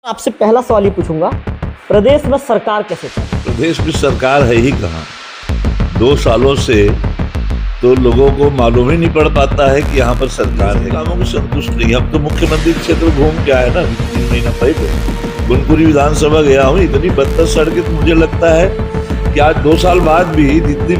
आपसे पहला सवाल ये पूछूंगा, प्रदेश में सरकार कैसे चल रही है? प्रदेश में सरकार है ही कहाँ। 2 सालों से तो लोगों को मालूम ही नहीं पड़ पाता है कि यहाँ पर सरकार है। कामों को संतुष्ट नहीं। अब तो मुख्यमंत्री क्षेत्र घूम के आए ना 3 महीना पहले, गुनपुरी विधानसभा गया हूँ। इतनी बदतर सड़कें तो मुझे लगता है कि आज 2 साल बाद भी जितनी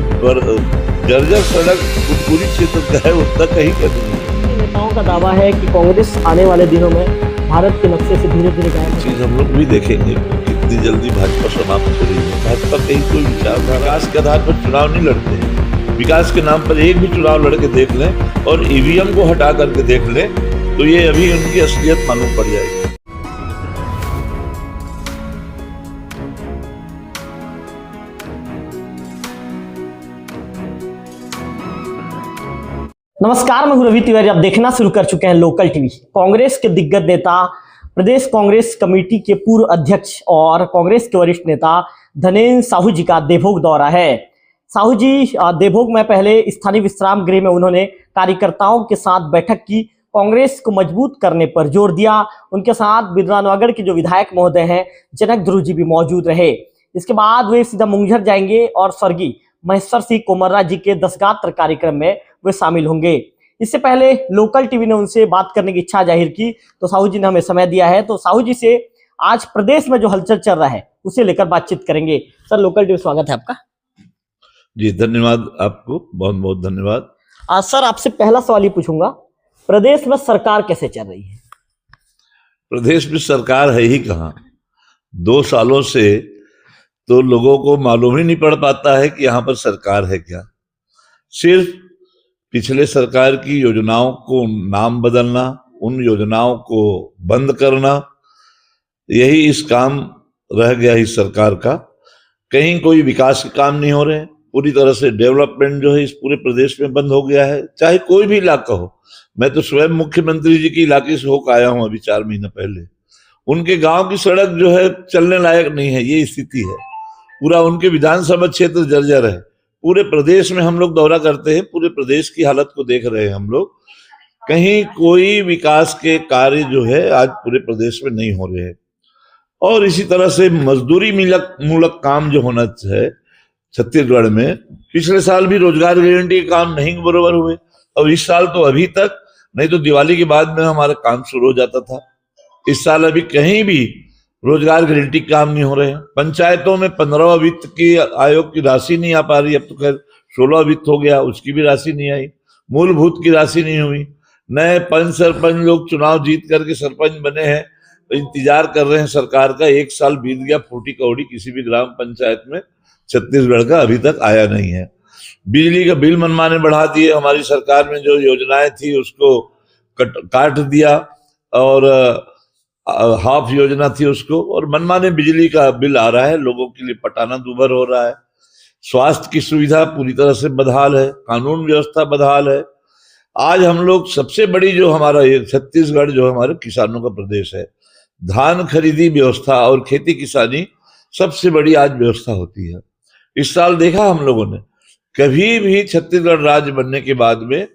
जर्जर सड़क गुनपुरी क्षेत्र का है उतना कहीं का नहीं। नेताओं का दावा है कि कांग्रेस आने वाले दिनों में भारत के नक्शे से धीरे धीरे गायब हो चीज हम लोग भी देखेंगे कितनी जल्दी भाजपा समाप्त हो रही है। भाजपा कहीं कोई विचारधारा विकास के आधार पर चुनाव नहीं लड़ते हैं। विकास के नाम पर एक भी चुनाव लड़के देख लें और ईवीएम को हटा करके देख लें तो ये अभी उनकी असलियत मालूम पड़ जाएगी। नमस्कार, मैं हूं रवि तिवारी। आप देखना शुरू कर चुके हैं लोकल टीवी। कांग्रेस के दिग्गज नेता, प्रदेश कांग्रेस कमेटी के पूर्व अध्यक्ष और कांग्रेस के वरिष्ठ नेता धनेंद्र साहू जी का देवभोग दौरा है। साहू जी देवभोग में पहले स्थानीय विश्राम गृह में उन्होंने कार्यकर्ताओं के साथ बैठक की, कांग्रेस को मजबूत करने पर जोर दिया। उनके साथ बिद्रानवागढ़ के जो विधायक महोदय हैं जनक ध्रुव जी भी मौजूद रहे। इसके बाद वे सीधा मुंगेर जाएंगे और स्वर्गीय महेश्वर सिंह कोमर्रा जी के 10 गात्र कार्यक्रम में वे शामिल होंगे। इससे पहले लोकल टीवी ने उनसे बात करने की इच्छा जाहिर की तो साहू जी ने हमें समय दिया है। तो साहू जी से आज प्रदेश में जो हलचल चल रहा है उसे लेकर बातचीत करेंगे। सर, लोकल टीवी स्वागत है आपका। जी धन्यवाद, आपको बहुत बहुत धन्यवाद। आज सर आपसे पहला सवाल ये पूछूंगा, प्रदेश में सरकार कैसे चल रही है? प्रदेश में सरकार है ही कहाँ। 2 सालों से तो लोगों को मालूम ही नहीं पड़ पाता है कि यहाँ पर सरकार है क्या। सिर्फ पिछले सरकार की योजनाओं को नाम बदलना, उन योजनाओं को बंद करना, यही इस काम रह गया इस सरकार का। कहीं कोई विकास के काम नहीं हो रहे हैं। पूरी तरह से डेवलपमेंट जो है इस पूरे प्रदेश में बंद हो गया है, चाहे कोई भी इलाका हो। मैं तो स्वयं मुख्यमंत्री जी के इलाके से होकर आया हूं अभी 4 महीने पहले। उनके गांव की सड़क जो है चलने लायक नहीं है, ये स्थिति है। पूरा उनके विधानसभा क्षेत्र जर्जर है। पूरे प्रदेश में हम लोग दौरा करते हैं, पूरे प्रदेश की हालत को देख रहे हैं हम लोग। कहीं कोई विकास के कार्य जो है आज पूरे प्रदेश में नहीं हो रहे हैं। और इसी तरह से मजदूरी मूलक काम जो होना है छत्तीसगढ़ में, पिछले साल भी रोजगार गारंटी के काम नहीं बराबर हुए और इस साल तो अभी तक, नहीं तो दिवाली के बाद में हमारा काम शुरू हो जाता था। इस साल अभी कहीं भी रोजगार गारंटी काम नहीं हो रहे हैं। पंचायतों में 15वां वित्त की आयोग की राशि नहीं आ पा रही। अब तो खैर 16वां वित्त हो गया, उसकी भी राशि नहीं आई। मूलभूत की राशि नहीं हुई। नए पंच सरपंच लोग चुनाव जीत करके सरपंच बने हैं तो इंतजार कर रहे हैं सरकार का। 1 साल बीत गया, फूटी कौड़ी किसी भी ग्राम पंचायत में छत्तीसगढ़ का अभी तक आया नहीं है। बिजली का बिल मनमाने बढ़ा दिए। हमारी सरकार में जो योजनाएं थी उसको काट दिया और हाफ योजना थी उसको, और मनमाने बिजली का बिल आ रहा है। लोगों के लिए पटाना दूभर हो रहा है। स्वास्थ्य की सुविधा पूरी तरह से बदहाल है। कानून व्यवस्था बदहाल है। आज हम लोग सबसे बड़ी जो हमारा ये छत्तीसगढ़ जो हमारे किसानों का प्रदेश है, धान खरीदी व्यवस्था और खेती किसानी सबसे बड़ी आज व्यवस्था होती है। इस साल देखा हम लोगों ने, कभी भी छत्तीसगढ़ राज्य बनने के बाद में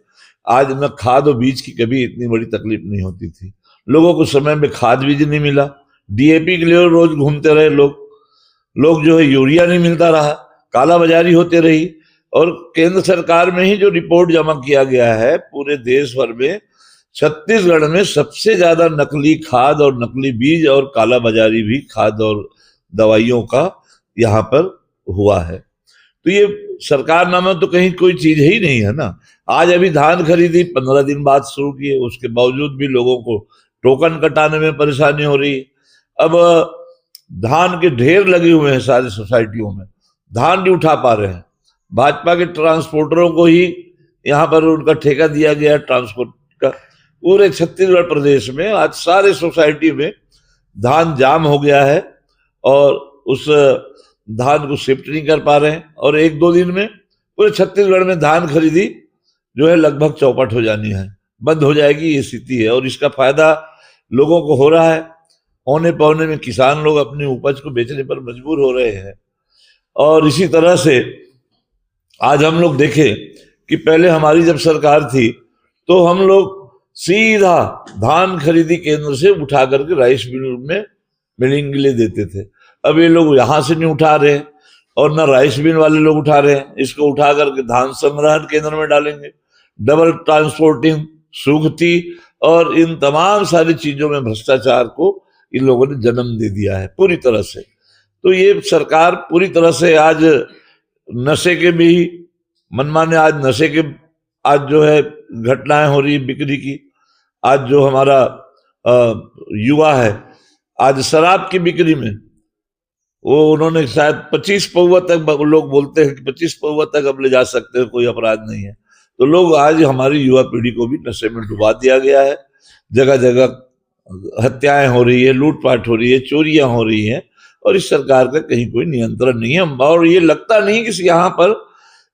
आज न खाद और बीज की कभी इतनी बड़ी तकलीफ नहीं होती थी। लोगों को समय में खाद बीज नहीं मिला, डीएपी के लिए रोज घूमते रहे लोग जो है यूरिया नहीं मिलता रहा, काला बाजारी होते रही। और केंद्र सरकार में ही जो रिपोर्ट जमा किया गया है, पूरे देश भर में छत्तीसगढ़ में सबसे ज्यादा नकली खाद और नकली बीज और काला बाजारी भी खाद और दवाइयों का यहाँ पर हुआ है। तो ये सरकार नामा तो कहीं कोई चीज ही नहीं है ना। आज अभी धान खरीदी 15 दिन बाद शुरू की है, उसके बावजूद भी लोगों को टोकन कटाने में परेशानी हो रही। अब धान के ढेर लगे हुए हैं सारी सोसाइटियों में, धान नहीं उठा पा रहे हैं। भाजपा के ट्रांसपोर्टरों को ही यहाँ पर उनका ठेका दिया गया ट्रांसपोर्ट का। पूरे छत्तीसगढ़ प्रदेश में आज सारे सोसाइटी में धान जाम हो गया है और उस धान को शिफ्ट नहीं कर पा रहे हैं। और 1-2 दिन में पूरे छत्तीसगढ़ में धान खरीदी जो है लगभग चौपट हो जानी है, बंद हो जाएगी, ये स्थिति है। और इसका फायदा लोगों को हो रहा है। औने पौने में किसान लोग अपनी उपज को बेचने पर मजबूर हो रहे हैं। और इसी तरह से आज हम लोग देखें कि पहले हमारी जब सरकार थी तो हम लोग सीधा धान खरीदी केंद्र से उठा करके राइस मिल में मिलिंग के लिए देते थे। अब ये लोग यहां से नहीं उठा रहे और ना राइस मिल वाले लोग उठा रहे हैं, इसको उठा करके धान संग्रहण केंद्र में डालेंगे, डबल ट्रांसपोर्टिंग, सुगति और इन तमाम सारी चीजों में भ्रष्टाचार को इन लोगों ने जन्म दे दिया है पूरी तरह से। तो ये सरकार पूरी तरह से आज नशे के भी मनमाने, आज नशे के आज जो है घटनाएं हो रही है बिक्री की। आज जो हमारा युवा है आज शराब की बिक्री में वो उन्होंने शायद 25 पौवा तक, लोग बोलते हैं कि 25 पौवा तक अब ले जा सकते हैं, कोई अपराध नहीं है। तो लोग आज हमारी युवा पीढ़ी को भी नशे में डुबा दिया गया है। जगह जगह हत्याएं हो रही है, लूटपाट हो रही है, चोरियां हो रही हैं और इस सरकार का कहीं कोई नियंत्रण नहीं है। और ये लगता नहीं कि यहाँ पर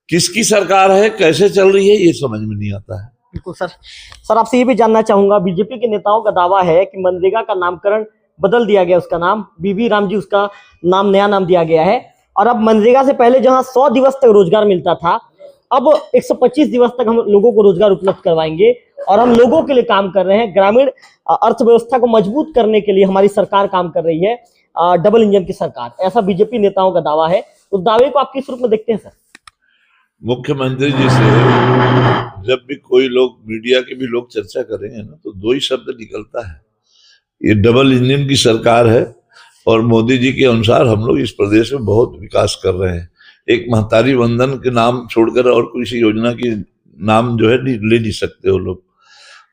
किसकी सरकार है, कैसे चल रही है, ये समझ में नहीं आता है। बिल्कुल सर आपसे ये भी जानना चाहूंगा, बीजेपी के नेताओं का दावा है कि मनरेगा का नामकरण बदल दिया गया, उसका नाम बीबी राम जी, उसका नाम नया नाम दिया गया है। और अब मनरेगा से पहले जहां 100 दिवस तक रोजगार मिलता था, अब 125 दिवस तक हम लोगों को रोजगार उपलब्ध करवाएंगे और हम लोगों के लिए काम कर रहे हैं। ग्रामीण अर्थव्यवस्था को मजबूत करने के लिए हमारी सरकार काम कर रही है, डबल इंजन की सरकार, ऐसा बीजेपी नेताओं का दावा है। उस दावे को आप किस रूप में देखते हैं सर? मुख्यमंत्री जी से जब भी कोई लोग, मीडिया के भी लोग चर्चा करेंगे ना, तो दो ही शब्द निकलता है, ये डबल इंजन की सरकार है और मोदी जी के अनुसार हम लोग इस प्रदेश में बहुत विकास कर रहे हैं। एक महतारी वंदन के नाम छोड़कर और किसी योजना की नाम जो है ले नहीं सकते वो लोग।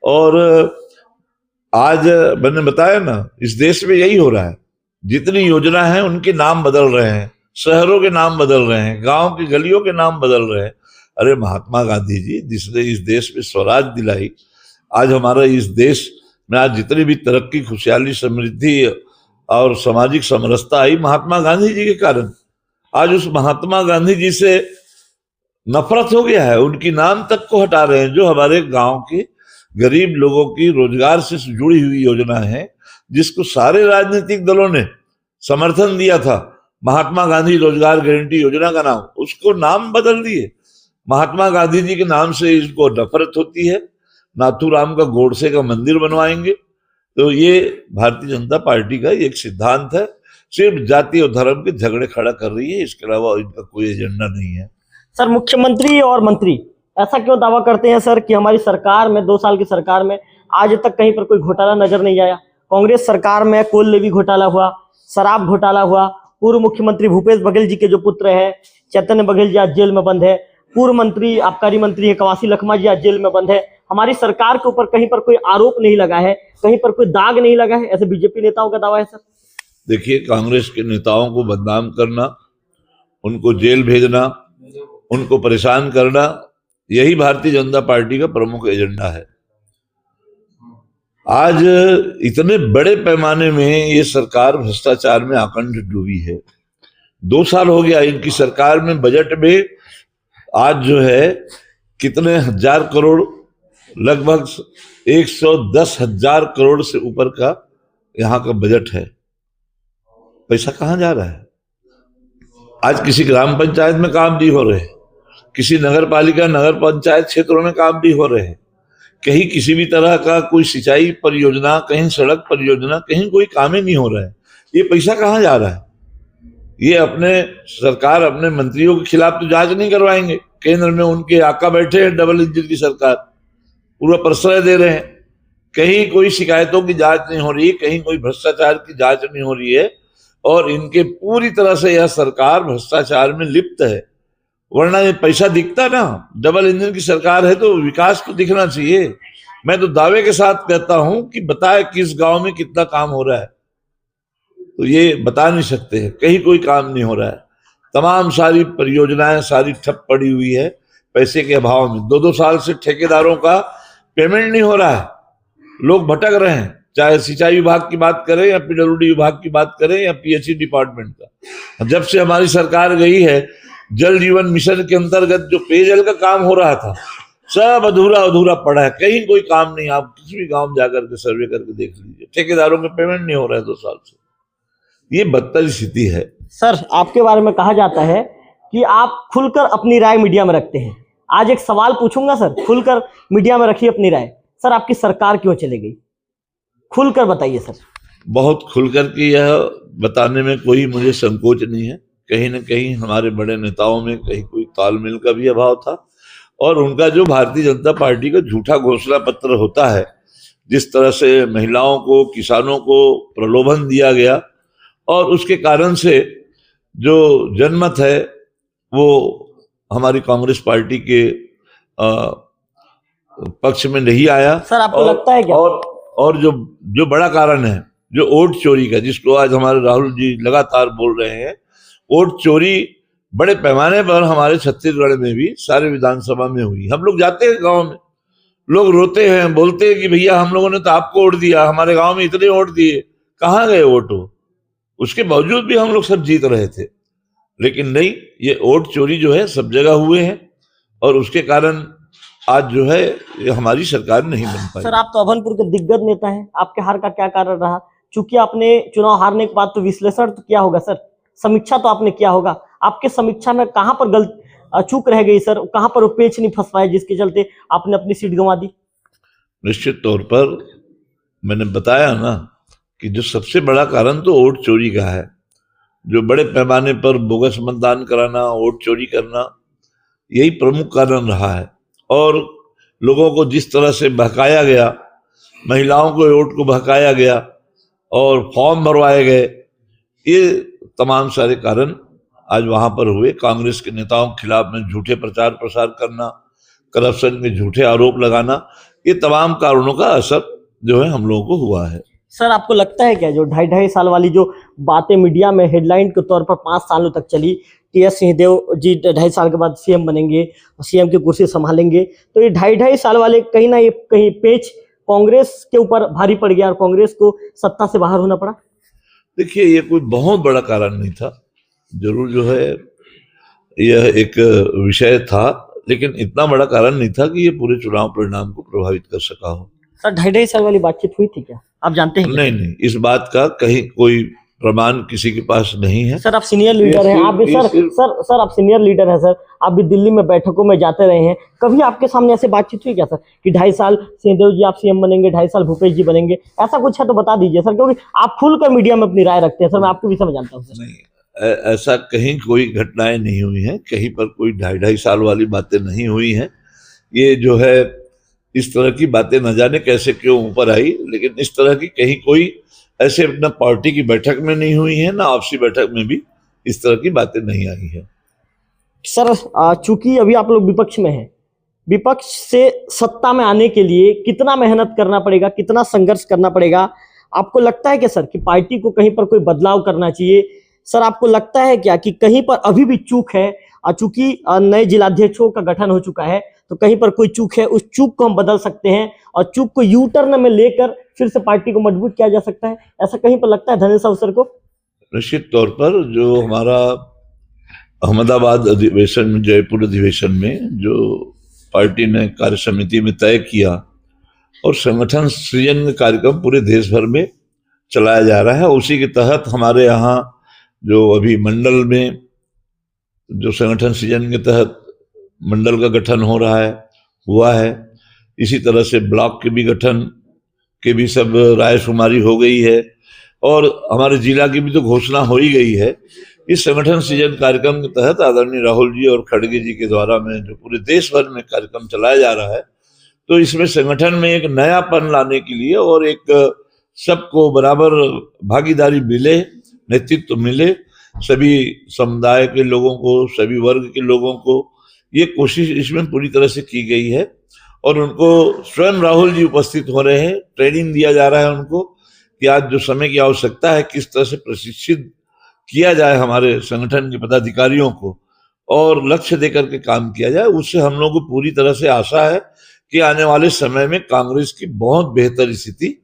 और आज मैंने बताया ना, इस देश में यही हो रहा है, जितनी योजना है उनके नाम बदल रहे हैं, शहरों के नाम बदल रहे हैं, गांव की गलियों के नाम बदल रहे हैं। अरे महात्मा गांधी जी जिसने इस देश में स्वराज दिलाई, आज हमारा इस देश में आज जितनी भी तरक्की, खुशहाली, समृद्धि और सामाजिक समरसता आई, महात्मा गांधी जी के कारण। आज उस महात्मा गांधी जी से नफरत हो गया है, उनकी नाम तक को हटा रहे हैं। जो हमारे गांव के गरीब लोगों की रोजगार से जुड़ी हुई योजना है, जिसको सारे राजनीतिक दलों ने समर्थन दिया था, महात्मा गांधी रोजगार गारंटी योजना का नाम, उसको नाम बदल दिए। महात्मा गांधी जी के नाम से इसको नफरत होती है। नाथूराम का गोडसे का मंदिर बनवाएंगे। तो ये भारतीय जनता पार्टी का एक सिद्धांत है, सिर्फ जाति और धर्म के झगड़े खड़ा कर रही है, इसके अलावा इनका कोई एजेंडा नहीं है। सर मुख्यमंत्री और मंत्री ऐसा क्यों दावा करते हैं सर कि हमारी सरकार में, 2 साल की सरकार में आज तक कहीं पर कोई घोटाला नजर नहीं आया? कांग्रेस सरकार में कोल लेवी घोटाला हुआ, शराब घोटाला हुआ, पूर्व मुख्यमंत्री भूपेश बघेल जी के जो पुत्र है चैतन्य बघेल जी आज जेल में बंद है, पूर्व मंत्री आबकारी मंत्री है कवासी लखमा जी आज जेल में बंद है। हमारी सरकार के ऊपर कहीं पर कोई आरोप नहीं लगा है, कहीं पर कोई दाग नहीं लगा है, ऐसे बीजेपी नेताओं का दावा है सर। देखिए, कांग्रेस के नेताओं को बदनाम करना, उनको जेल भेजना, उनको परेशान करना, यही भारतीय जनता पार्टी का प्रमुख एजेंडा है। आज इतने बड़े पैमाने में ये सरकार भ्रष्टाचार में आकंठ डूबी है। 2 साल हो गया इनकी सरकार में। बजट में आज जो है कितने हजार करोड़, लगभग 110,000 करोड़ से ऊपर का यहाँ का बजट है। पैसा कहाँ जा रहा है? आज किसी ग्राम पंचायत में काम नहीं हो रहे, किसी नगर पालिका, नगर पंचायत क्षेत्रों में काम नहीं हो रहे, कहीं किसी भी तरह का कोई सिंचाई परियोजना, कहीं सड़क परियोजना, कहीं कोई काम ही नहीं हो रहा है। ये पैसा कहाँ जा रहा है? ये अपने सरकार अपने मंत्रियों के खिलाफ तो जांच नहीं करवाएंगे। केंद्र में उनके आका बैठे हैं, डबल इंजन की सरकार, पूरा प्रश्रय दे रहे हैं। कहीं कोई शिकायतों की जांच नहीं हो रही है, कहीं कोई भ्रष्टाचार की जांच नहीं हो रही है और इनके पूरी तरह से यह सरकार भ्रष्टाचार में लिप्त है। वरना ये पैसा दिखता ना, डबल इंजन की सरकार है तो विकास तो दिखना चाहिए। मैं तो दावे के साथ कहता हूं कि बताए किस गांव में कितना काम हो रहा है, तो ये बता नहीं सकते हैं। कहीं कोई काम नहीं हो रहा है, तमाम सारी परियोजनाएं सारी ठप पड़ी हुई है पैसे के अभाव में। 2-2 साल से ठेकेदारों का पेमेंट नहीं हो रहा है, लोग भटक रहे हैं। चाहे सिंचाई विभाग की बात करें या पीडब्ल्यूडी विभाग की बात करें या पीएचई डिपार्टमेंट का। जब से हमारी सरकार गई है, जल जीवन मिशन के अंतर्गत जो पेयजल का काम हो रहा था, सब अधूरा अधूरा पड़ा है, कहीं कोई काम नहीं। आप किसी भी गांव जाकर के सर्वे करके देख लीजिए, ठेकेदारों के पेमेंट नहीं हो रहा है 2 साल से। ये बदतर स्थिति है। सर आपके बारे में कहा जाता है कि आप खुलकर अपनी राय मीडिया में रखते हैं। आज एक सवाल पूछूंगा सर, खुलकर मीडिया में रखिए अपनी राय। सर आपकी सरकार क्यों चली गई? खुलकर बताइए सर। बहुत खुल करके यह बताने में कोई मुझे संकोच नहीं है। कहीं न कहीं हमारे बड़े नेताओं में कहीं कोई तालमेल का भी अभाव था, और उनका जो भारतीय जनता पार्टी का झूठा घोषणा पत्र होता है, जिस तरह से महिलाओं को, किसानों को प्रलोभन दिया गया, और उसके कारण से जो जनमत है वो हमारी कांग्रेस पार्टी के पक्ष में नहीं आया। सर आपको लगता है क्या? और जो बड़ा कारण है, जो वोट चोरी का, जिसको आज हमारे राहुल जी लगातार बोल रहे हैं, वोट चोरी बड़े पैमाने पर हमारे छत्तीसगढ़ में भी सारे विधानसभा में हुई। हम लोग जाते हैं गांव में, लोग रोते हैं, बोलते हैं कि भैया हम लोगों ने तो आपको वोट दिया, हमारे गांव में इतने वोट दिए, कहाँ गए वोट? उसके बावजूद भी हम लोग सब जीत रहे थे। लेकिन नहीं, ये वोट चोरी जो है सब जगह हुए हैं, और उसके कारण आज जो है ये हमारी सरकार नहीं बन पाई। सर आप तो अभनपुर के दिग्गज नेता हैं, आपके हार का क्या कारण रहा? चूंकि आपने चुनाव हारने के बाद तो विश्लेषण तो किया होगा सर, समीक्षा तो आपने किया होगा, आपके समीक्षा में कहां पर चूक रह गई सर, कहां पर वो पेच नहीं फंस पाया जिसके चलते आपने अपनी सीट गंवा दी? निश्चित तौर पर मैंने बताया ना कि जो सबसे बड़ा कारण तो वोट चोरी का है, जो बड़े पैमाने पर बोगस मतदान कराना, वोट चोरी करना, यही प्रमुख कारण रहा है। और लोगों को जिस तरह से बहकाया गया, महिलाओं को वोट को बहकाया गया और फॉर्म भरवाए गए, ये तमाम सारे कारण आज वहां पर हुए। कांग्रेस के नेताओं के खिलाफ में झूठे प्रचार प्रसार करना, करप्शन के झूठे आरोप लगाना, ये तमाम कारणों का असर जो है हम लोगों को हुआ है। सर आपको लगता है क्या जो 2.5 साल वाली जो बातें मीडिया में हेडलाइन के तौर पर 5 सालों तक चली, टी.एस. सिंहदेव जी 2.5 साल के बाद सीएम बनेंगे, सीएम की कुर्सी संभालेंगे, तो ये 2.5 साल वाले कहीं ना कहीं पेच कांग्रेस के ऊपर भारी पड़ गया और कांग्रेस को सत्ता से बाहर होना पड़ा? देखिए, ये कोई बहुत बड़ा कारण नहीं था, जरूर जो है यह एक विषय था, लेकिन इतना बड़ा कारण नहीं था कि ये पूरे चुनाव परिणाम को प्रभावित कर सका हो। सर 2.5 साल वाली बातचीत हुई थी क्या, आप जानते हैं? नहीं, इस बात का कहीं कोई प्रमाण किसी के पास नहीं है। सर आप सीनियर लीडर हैं, आप भी सर आप सीनियर लीडर हैं सर, आप भी दिल्ली में बैठकों में जाते रहे हैं, कभी आपके सामने ऐसे बातचीत हुई क्या सर कि 2.5 साल सिंहदेव जी आप सीएम बनेंगे, 2.5 साल भूपेश जी बनेंगे, ऐसा कुछ है तो बता दीजिए सर, क्योंकि आप खुलकर मीडिया में अपनी राय रखते हैं सर, मैं आपके विषय में जानता हूँ सर। नहीं, ऐसा कहीं कोई घटनाएं नहीं हुई हैं, कहीं पर कोई 2.5 साल वाली बातें नहीं हुई हैं। ये जो है इस तरह की बातें न जाने कैसे क्यों ऊपर आई, लेकिन इस तरह की कहीं कोई ऐसे न पार्टी की बैठक में नहीं हुई है, ना आपसी बैठक में भी इस तरह की बातें नहीं आई है। सर चूंकि अभी आप लोग विपक्ष में हैं, विपक्ष से सत्ता में आने के लिए कितना मेहनत करना पड़ेगा, कितना संघर्ष करना पड़ेगा? आपको लगता है क्या सर कि पार्टी को कहीं पर कोई बदलाव करना चाहिए? सर आपको लगता है क्या कि कहीं पर अभी भी चूक है? चूंकि नए जिलाध्यक्षों का गठन हो चुका है, तो कहीं पर कोई चूक है, उस चूक को हम बदल सकते हैं और चूक को यू टर्न में लेकर फिर से पार्टी को मजबूत किया जा सकता है, ऐसा कहीं पर लगता है धनेश साहू सर को? निश्चित तौर पर जो हमारा अहमदाबाद अधिवेशन, जयपुर अधिवेशन में जो पार्टी ने कार्य समिति में तय किया और संगठन सृजन कार्यक्रम पूरे देश भर में चलाया जा रहा है, उसी के तहत हमारे यहाँ जो अभी मंडल में जो संगठन सृजन के तहत मंडल का गठन हो रहा है, हुआ है। इसी तरह से ब्लॉक के भी गठन के भी सब रायशुमारी हो गई है, और हमारे जिला की भी तो घोषणा हो ही गई है। इस संगठन सृजन कार्यक्रम के तहत आदरणीय राहुल जी और खड़गे जी के द्वारा में जो पूरे देश भर में कार्यक्रम चलाया जा रहा है, तो इसमें संगठन में एक नयापन लाने के लिए और एक सबको बराबर भागीदारी मिले, नेतृत्व मिले, सभी समुदाय के लोगों को, सभी वर्ग के लोगों को, ये कोशिश इसमें पूरी तरह से की गई है। और उनको स्वयं राहुल जी उपस्थित हो रहे हैं, ट्रेनिंग दिया जा रहा है उनको कि आज जो समय की आवश्यकता है, किस तरह से प्रशिक्षित किया जाए हमारे संगठन के पदाधिकारियों को और लक्ष्य देकर के काम किया जाए। उससे हम लोगों को पूरी तरह से आशा है कि आने वाले समय में कांग्रेस की बहुत बेहतर स्थिति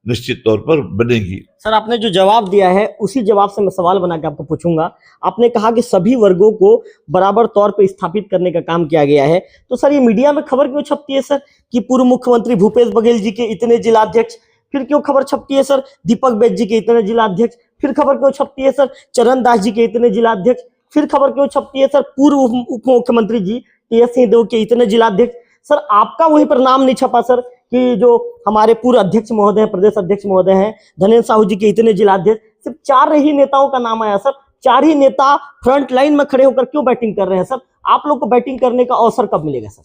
निश्चित तौर पर बनेगी। सर आपने जो जवाब दिया है उसी जवाब से मैं सवाल बना के आपको पूछूंगा। आपने कहा कि सभी वर्गों को बराबर तौर पर स्थापित करने का काम किया गया है, तो सर ये मीडिया में खबर क्यों छपती है सर कि पूर्व मुख्यमंत्री भूपेश बघेल जी के इतने जिलाध्यक्ष? फिर क्यों खबर छपती है सर दीपक बैज जी के इतने जिलाध्यक्ष? फिर खबर क्यों छपती है सर चरण दास जी के इतने जिलाध्यक्ष? फिर खबर क्यों छपती है सर पूर्व उप मुख्यमंत्री जी टी.एस. सिंहदेव के इतने जिलाध्यक्ष? सर आपका वहीं पर नाम नहीं छपा सर कि जो हमारे पूर्व अध्यक्ष महोदय हैं, प्रदेश अध्यक्ष महोदय हैं धनेन्द्र साहू जी के इतने जिलाध्यक्ष, सिर्फ 4 ही नेताओं का नाम आया सर। 4 ही नेता फ्रंट लाइन में खड़े होकर क्यों बैटिंग कर रहे हैं सर? आप लोग को बैटिंग करने का अवसर कब मिलेगा सर?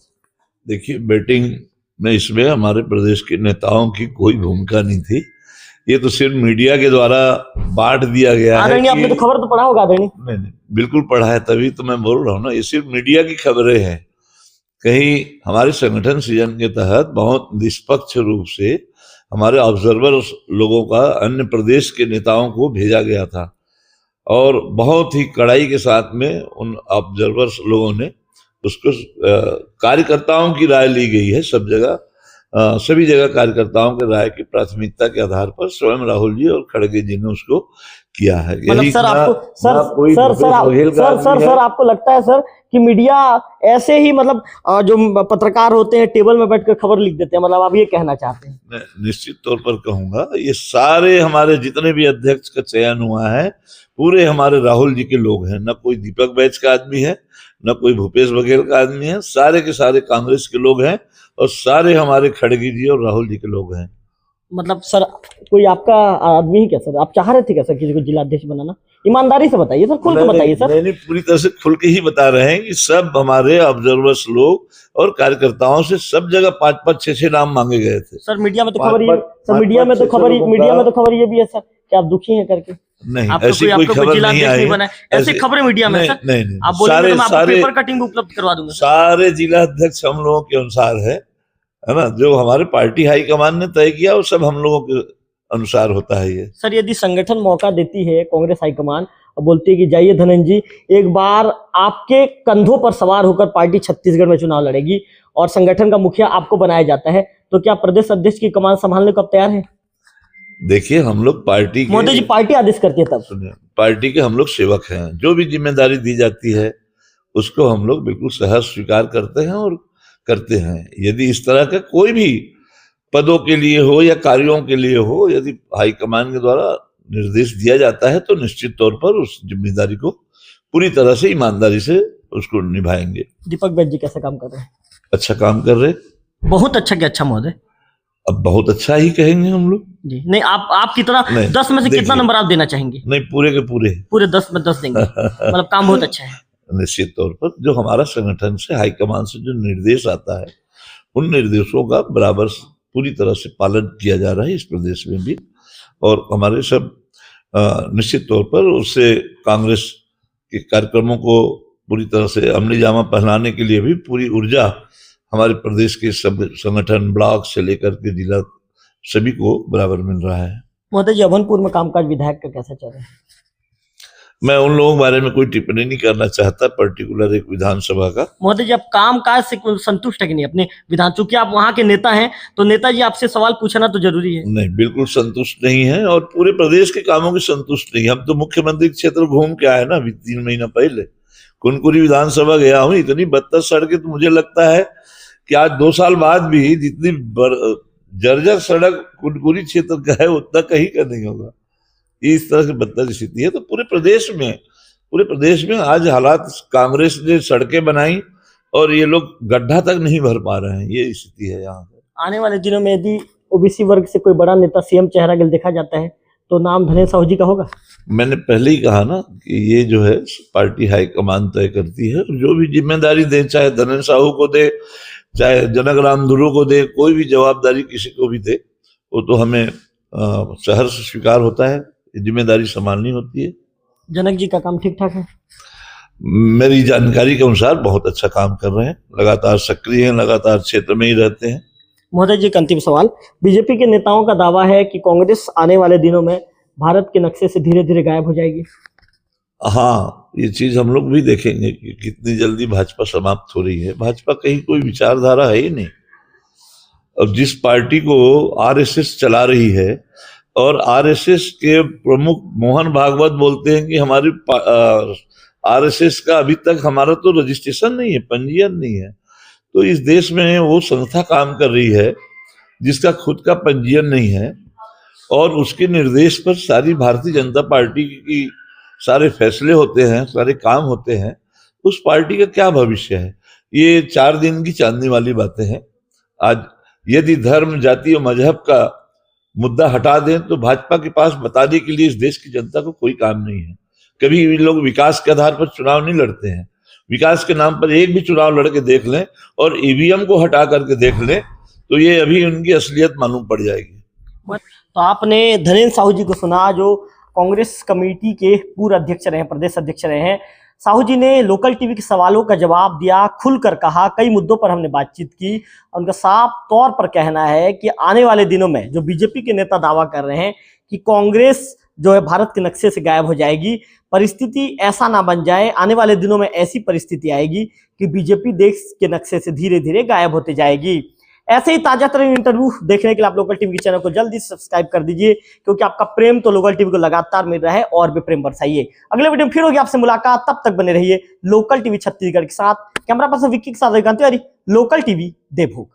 देखिए, बैटिंग में इसमें हमारे प्रदेश के नेताओं की कोई भूमिका नहीं थी। ये तो सिर्फ मीडिया के द्वारा बांट दिया गया है कि... आपने तो खबर तो पढ़ा होगा आदरणीय। नहीं, बिल्कुल पढ़ा है, तभी तो मैं बोल रहा हूँ ना, ये सिर्फ मीडिया की खबरें हैं। कहीं हमारे संगठन सृजन के तहत बहुत निष्पक्ष रूप से हमारे ऑब्जर्वर लोगों का अन्य प्रदेश के नेताओं को भेजा गया था और बहुत ही कड़ाई के साथ में उन ऑब्जर्वर्स लोगों ने उसको कार्यकर्ताओं की राय ली गई है। सब जगह सभी जगह कार्यकर्ताओं के राय की प्राथमिकता के आधार पर स्वयं राहुल जी और खड़गे जी ने उसको किया है। मतलब सर आपको लगता है सर कि मीडिया ऐसे ही मतलब जो पत्रकार होते हैं टेबल में बैठकर खबर लिख देते हैं, मतलब आप ये कहना चाहते हैं? मैं निश्चित तौर पर कहूंगा ये सारे हमारे जितने भी अध्यक्ष का चयन हुआ है पूरे हमारे राहुल जी के लोग हैं। न कोई दीपक बैच का आदमी है, न कोई भूपेश बघेल का आदमी है, सारे के सारे कांग्रेस के लोग हैं और सारे हमारे खड़गे जी और राहुल जी के लोग हैं। मतलब सर कोई आपका आदमी ही क्या सर? आप चाह रहे थे क्या सर किसी को जिलाध्यक्ष बनाना? ईमानदारी से बताइए सर, खुल के बताइए सर। नहीं, पूरी तरह से खुल के ही बता रहे हैं कि सब हमारे ऑब्जर्वर्स लोग और कार्यकर्ताओं से सब जगह 5-5, 6-6 नाम मांगे गए थे। सर मीडिया में तो खबर ये भी है सर कि आप दुखी हैं करके। नहीं, ऐसी कोई खबर नहीं आई है। ऐसी खबरें मीडिया में सर नहीं, आप बोलेंगे तो मैं आपको पेपर कटिंग उपलब्ध करवा दूंगा। सारे जिला अध्यक्ष हम लोगों के अनुसार है ना, जो हमारे पार्टी हाईकमान ने तय किया वो सब हम लोगों के अनुसार होता है। ये सर यदि संगठन मौका देती है कांग्रेस हाईकमान और बोलती है कि जाइए धनंजय जी, एक बार आपके कंधों पर सवार होकर पार्टी छत्तीसगढ़ में चुनाव लड़ेगी और संगठन का मुखिया आपको बनाया जाता है, तो क्या प्रदेश अध्यक्ष की कमान संभालने को आप तैयार हैं? देखिए, हम लोग पार्टी के, मोदी जी पार्टी आदेश करती है तब सुनिए, पार्टी के हम लोग सेवक हैं। जो भी जिम्मेदारी दी जाती है उसको हम लोग बिल्कुल सहज स्वीकार करते हैं और करते हैं। यदि इस तरह का कोई भी पदों के लिए हो या कार्यों के लिए हो, यदि हाईकमान के द्वारा निर्देश दिया जाता है तो निश्चित तौर पर उस जिम्मेदारी को पूरी तरह से ईमानदारी से उसको निभाएंगे। दीपक बैच जी कैसे काम कर रहे हैं? अच्छा काम कर रहे। बहुत अच्छा। क्या अच्छा महोदय? अब बहुत अच्छा ही कहेंगे हम लोग जी। नहीं, आप कितना 10 में से कितना नंबर आप देना चाहेंगे? नहीं, पूरे के पूरे 10 में 10 देंगे। मतलब काम बहुत अच्छा है। निश्चित तौर पर जो हमारा संगठन से हाईकमान से जो निर्देश आता है उन निर्देशों का बराबर पूरी तरह से पालन किया जा रहा है इस प्रदेश में भी, और हमारे सब निश्चित तौर पर उससे कांग्रेस के कार्यक्रमों को पूरी तरह से अमली जामा पहनाने के लिए भी पूरी ऊर्जा हमारे प्रदेश के सब संगठन ब्लॉक से लेकर के जिला सभी को बराबर मिल रहा है। महोदय जी, अभनपुर में कामकाज विधायक का कैसा चल रहा है? मैं उन लोगों के बारे में कोई टिप्पणी नहीं करना चाहता, पर्टिकुलर एक विधानसभा का। महोदय जी, आप कामकाज से संतुष्ट है कि नहीं अपने विधान? चूंकि आप वहां के नेता हैं तो नेताजी आपसे सवाल पूछना तो जरूरी है। नहीं, बिल्कुल संतुष्ट नहीं है और पूरे प्रदेश के कामों की संतुष्ट नहीं। हम तो मुख्यमंत्री क्षेत्र घूम के आए ना अभी 3 महीना पहले, कुनकुरी विधानसभा गया हूँ। इतनी बदतर सड़कें तो मुझे लगता है कि आज 2 साल बाद भी जितनी जर्जर सड़क कुनकुरी क्षेत्र का है उतना कहीं का नहीं होगा। इस तरह से बदतर स्थिति है। तो पूरे प्रदेश में आज हालात, कांग्रेस ने सड़कें बनाई और ये लोग गड्ढा तक नहीं भर पा रहे हैं, ये स्थिति है यहाँ पर। आने वाले दिनों में यदि ओबीसी वर्ग से कोई बड़ा नेता सीएम चेहरा गिल देखा जाता है तो नाम धनेन्द्र साहू जी का होगा। मैंने पहले ही कहा ना कि ये जो है पार्टी हाईकमान तय करती है, जो भी जिम्मेदारी दे, चाहे धनेन्द्र साहू को दे, चाहे जनक राम धुर्वे को दे, कोई भी जवाबदारी किसी को भी दे, वो तो हमें सहर्ष स्वीकार होता है। जिम्मेदारी संभालनी होती है। जनक जी का काम ठीक ठाक है? मेरी जानकारी के अनुसार बहुत अच्छा काम कर रहे हैं, लगातार सक्रिय हैं, लगातार क्षेत्र में ही रहते हैं। महोदय जी, एक अंतिम सवाल। बीजेपी के नेताओं का दावा है कि कांग्रेस आने वाले दिनों में भारत के नक्शे से धीरे धीरे गायब हो जाएगी। हाँ, ये चीज हम लोग भी देखेंगे कि कितनी जल्दी भाजपा समाप्त हो रही है। भाजपा कहीं कोई विचारधारा है ही नहीं। अब जिस पार्टी को आरएसएस चला रही है और आरएसएस के प्रमुख मोहन भागवत बोलते हैं कि हमारी आरएसएस का अभी तक हमारा तो रजिस्ट्रेशन नहीं है, पंजीयन नहीं है। तो इस देश में वो संस्था काम कर रही है जिसका खुद का पंजीयन नहीं है और उसके निर्देश पर सारी भारतीय जनता पार्टी की सारे फैसले होते हैं, सारे काम होते हैं। उस पार्टी का क्या भविष्य है? ये 4 दिन की चांदनी वाली बातें हैं। आज यदि धर्म, जाति और मजहब का मुद्दा हटा दें तो भाजपा के पास बताने के लिए इस देश की जनता को कोई काम नहीं है। कभी भी लोग विकास के आधार पर चुनाव नहीं लड़ते हैं। विकास के नाम पर एक भी चुनाव लड़के देख लें और ईवीएम को हटा करके देख लें तो ये अभी उनकी असलियत मालूम पड़ जाएगी। तो आपने धनेन्द्र साहू जी को सुना, जो कांग्रेस कमेटी के पूर्व अध्यक्ष रहे हैं, प्रदेश अध्यक्ष रहे हैं। साहू जी ने लोकल टीवी के सवालों का जवाब दिया, खुलकर कहा, कई मुद्दों पर हमने बातचीत की। उनका साफ तौर पर कहना है कि आने वाले दिनों में जो बीजेपी के नेता दावा कर रहे हैं कि कांग्रेस जो है भारत के नक्शे से गायब हो जाएगी, परिस्थिति ऐसा ना बन जाए, आने वाले दिनों में ऐसी परिस्थिति आएगी कि बीजेपी देश के नक्शे से धीरे धीरे गायब होते जाएगी। ऐसे ही ताजा तरीन इंटरव्यू देखने के लिए आप लोकल टीवी के चैनल को जल्दी सब्सक्राइब कर दीजिए, क्योंकि आपका प्रेम तो लोकल टीवी को लगातार मिल रहा है, और भी प्रेम बरसाइए। अगले वीडियो में फिर होगी आपसे मुलाकात, तब तक बने रहिए लोकल टीवी छत्तीसगढ़ के साथ। कैमरा पर्सन विक्की के साथ, लोकल टीवी देवभोग।